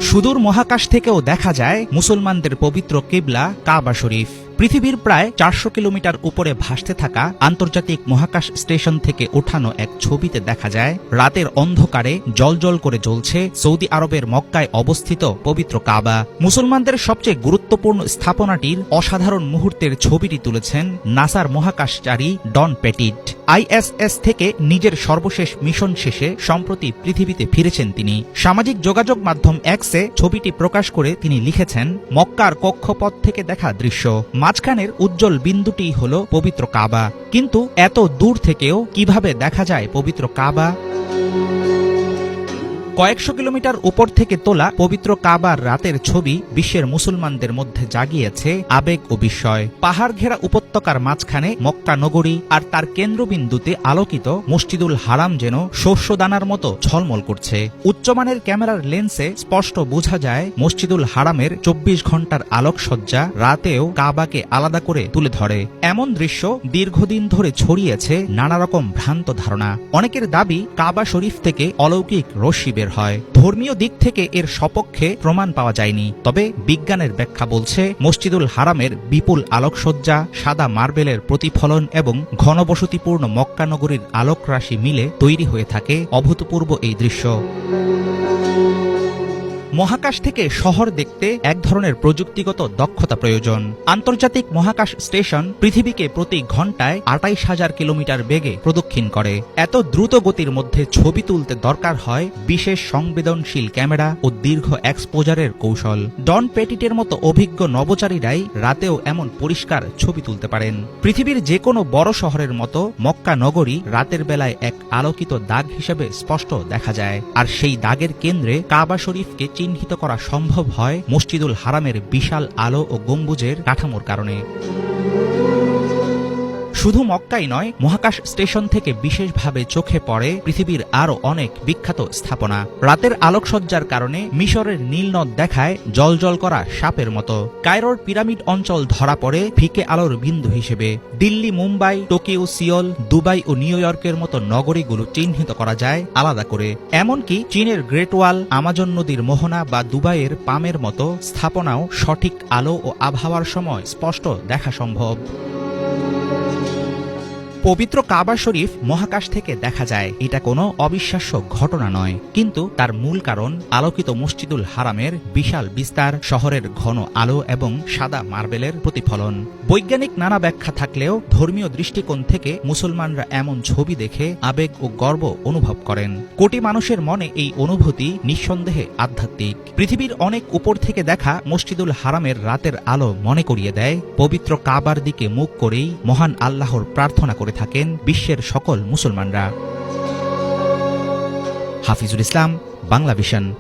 সুদূর মহাকাশ থেকেও দেখা যায় মুসলমানদের পবিত্র কিবলা কাবা শরীফ। পৃথিবীর প্রায় ৪০০ কিলোমিটার উপরে ভাসতে থাকা আন্তর্জাতিক মহাকাশ স্টেশন থেকে ওঠানো এক ছবিতে দেখা যায় রাতের অন্ধকারে জ্বলজ্বল করে জ্বলছে সৌদি আরবের মক্কায় অবস্থিত পবিত্র কাবা। মুসলমানদের সবচেয়ে গুরুত্বপূর্ণ স্থাপনাটির অসাধারণ মুহূর্তের ছবিটি তুলেছেন নাসার মহাকাশচারী ডন পেটিট। ISS থেকে নিজের সর্বশেষ মিশন শেষে সম্প্রতি পৃথিবীতে ফিরেছেন তিনি। সামাজিক যোগাযোগ মাধ্যম এক্সে ছবিটি প্রকাশ করে তিনি লিখেছেন, মক্কার কক্ষপথ থেকে দেখা দৃশ্য, মাঝখানের উজ্জ্বল বিন্দুটি হল পবিত্র কাবা। কিন্তু এত দূর থেকেও কিভাবে দেখা যায় পবিত্র কাবা? কয়েকশো কিলোমিটার উপর থেকে তোলা পবিত্র কাবার রাতের ছবি বিশ্বের মুসলমানদের মধ্যে জাগিয়েছে আবেগ ও বিস্ময়। পাহাড় ঘেরা উপত্যকার মাঝখানে মক্কা নগরী আর তার কেন্দ্রবিন্দুতে আলোকিত মসজিদুল হারাম যেন শস্যদানার মতো ঝলমল করছে। উচ্চমানের ক্যামেরার লেন্সে স্পষ্ট বোঝা যায় মসজিদুল হারামের ২৪ ঘন্টার আলোকসজ্জা রাতেও কাবাকে আলাদা করে তুলে ধরে। এমন দৃশ্য দীর্ঘদিন ধরে ছড়িয়েছে নানা রকম ভ্রান্ত ধারণা। অনেকের দাবি কাবা শরীফ থেকে অলৌকিক রশ্মি বের হয়। ধর্মীয় দিক থেকে এর সপক্ষে প্রমাণ পাওয়া যায়নি, তবে বিজ্ঞানের ব্যাখ্যা বলছে মসজিদুল হারামের বিপুল আলোকসজ্জা, সাদা মার্বেলের প্রতিফলন এবং ঘনবসতিপূর্ণ মক্কা নগরীর আলোকরাশি মিলে তৈরি হয়ে থাকে অভূতপূর্ব এই দৃশ্য। মহাকাশ থেকে শহর দেখতে এক ধরনের প্রযুক্তিগত দক্ষতা প্রয়োজন। আন্তর্জাতিক মহাকাশ স্টেশন পৃথিবীকে প্রতি ঘন্টায় ২৮,০০০ কিলোমিটার বেগে প্রদক্ষিণ করে। এত দ্রুত গতির মধ্যে ছবি তুলতে দরকার হয় বিশেষ সংবেদনশীল ক্যামেরা ও দীর্ঘ এক্সপোজারের কৌশল। ডন পেটিটের মতো অভিজ্ঞ নভোচারীরাই রাতেও এমন পরিষ্কার ছবি তুলতে পারেন। পৃথিবীর যে কোনো বড় শহরের মতো মক্কা নগরী রাতের বেলায় এক আলোকিত দাগ হিসেবে স্পষ্ট দেখা যায়। আর সেই দাগের কেন্দ্রে কাবা শরীফকে চিহ্নিত করা সম্ভব হয় মসজিদুল হারামের বিশাল আলো ও গম্বুজের কাঠামোর কারণে। শুধু মক্কাই নয়, মহাকাশ স্টেশন থেকে বিশেষভাবে চোখে পড়ে পৃথিবীর আরও অনেক বিখ্যাত স্থাপনা। রাতের আলোকসজ্জার কারণে মিশরের নীলনদ দেখায় জলজল করা সাপের মতো। কায়রোর পিরামিড অঞ্চল ধরা পড়ে ফিকে আলোর বিন্দু হিসেবে। Delhi, Mumbai, Tokyo, Seoul, Dubai ও নিউ ইয়র্কের মতো নগরীগুলো চিহ্নিত করা যায় আলাদা করে। এমনকি চীনের গ্রেট ওয়াল, আমাজন নদীর মোহনা বা দুবাইয়ের পামের মতো স্থাপনাও সঠিক আলো ও আবহাওয়ার সময় স্পষ্ট দেখা সম্ভব। পবিত্র কাবা শরীফ মহাকাশ থেকে দেখা যায়, এটা কোনো অবিশ্বাস্য ঘটনা নয়। কিন্তু তার মূল কারণ আলোকিত মসজিদুল হারামের বিশাল বিস্তার, শহরের ঘন আলো এবং সাদা মার্বেলের প্রতিফলন। বৈজ্ঞানিক নানা ব্যাখ্যা থাকলেও ধর্মীয় দৃষ্টিকোণ থেকে মুসলমানরা এমন ছবি দেখে আবেগ ও গর্ব অনুভব করেন। কোটি মানুষের মনে এই অনুভূতি নিঃসন্দেহে আধ্যাত্মিক। পৃথিবীর অনেক উপর থেকে দেখা মসজিদুল হারামের রাতের আলো মনে করিয়ে দেয় পবিত্র কাবার দিকে মুখ করেই মহান আল্লাহর প্রার্থনা করে থাকেন বিশ্বের সকল মুসলমানরা। হাফিজুল ইসলাম, বাংলা ভিশন।